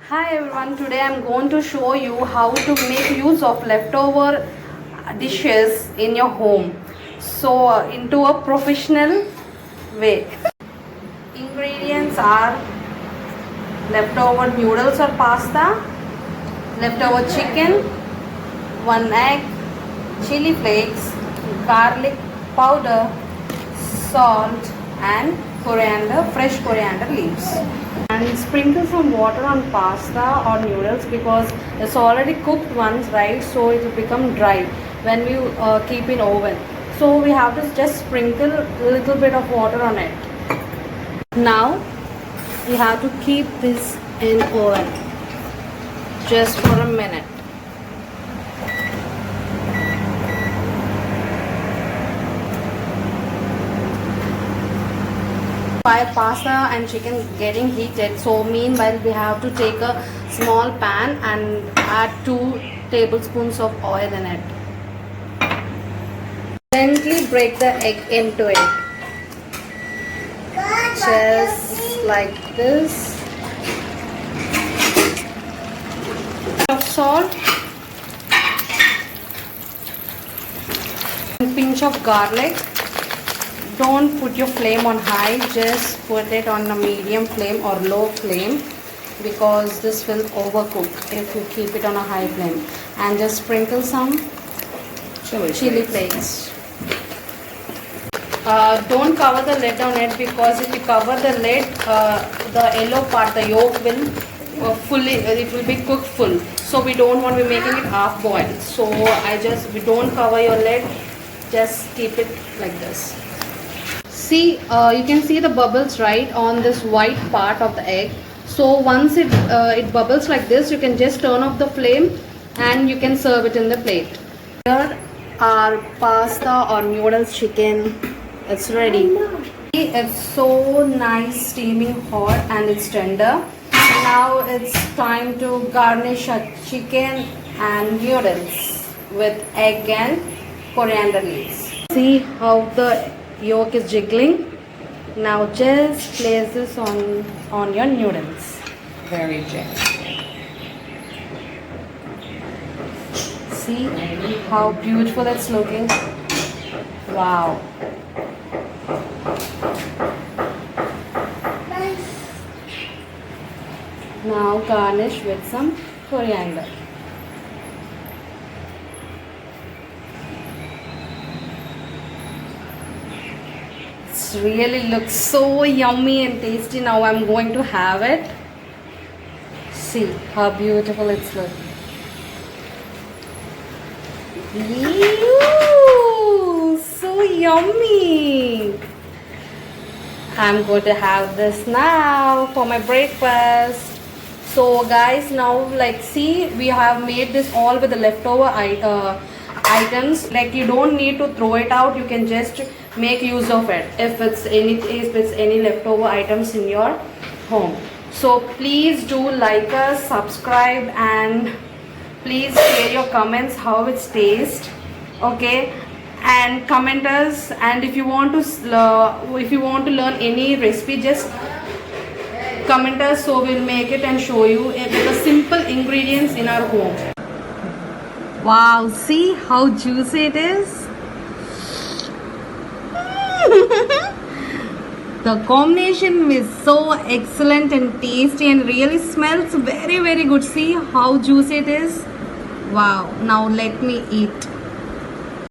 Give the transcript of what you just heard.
Hi everyone, today I'm going to show you how to make use of leftover dishes in your home. So into a professional way. Ingredients are leftover noodles or pasta, leftover chicken, 1 egg, chili flakes, garlic powder, salt and fresh coriander leaves. And sprinkle some water on pasta or noodles because it's already cooked once, right? So it will become dry when we keep in oven. So we have to just sprinkle a little bit of water on it. Now we have to keep this in oven just for a minute. While pasta and chicken getting heated, so meanwhile we have to take a small pan and add 2 tablespoons of oil in it. Gently break the egg into it, just like this. Of salt, and pinch of garlic. Don't put your flame on high, just put it on a medium flame or low flame because this will overcook if you keep it on a high flame. And just sprinkle some chili flakes. Don't cover the lid on it because if you cover the lid, the yellow part, the yolk will it will be cooked full. So we don't want to be making it half boiled. So we don't cover your lid, just keep it like this. See, you can see the bubbles right on this white part of the egg. So once it bubbles like this, you can just turn off the flame and you can serve it in the plate. Here our pasta or noodles chicken. It's ready. It's so nice, steaming hot, and it's tender. Now it's time to garnish our chicken and noodles with egg and coriander leaves. See how the yolk is jiggling. Now just place this on your noodles. Very gently. See how beautiful it's looking. Wow. Now garnish with some coriander. Really looks so yummy and tasty. Now I'm going to have it. See how beautiful it's looking. Ew, so yummy. I'm going to have this now for my breakfast. So guys, now see, we have made this all with the leftover items. Like you don't need to throw it out, you can just make use of it if it's any leftover items in your home. So please do like us, subscribe, and please share your comments how it's taste, okay, and comment us. And if you want to learn any recipe, just comment us, so we'll make it and show you with the simple ingredients in our home. Wow, see how juicy it is. The combination is so excellent and tasty and really smells very, very good. See how juicy it is. Wow, now let me eat.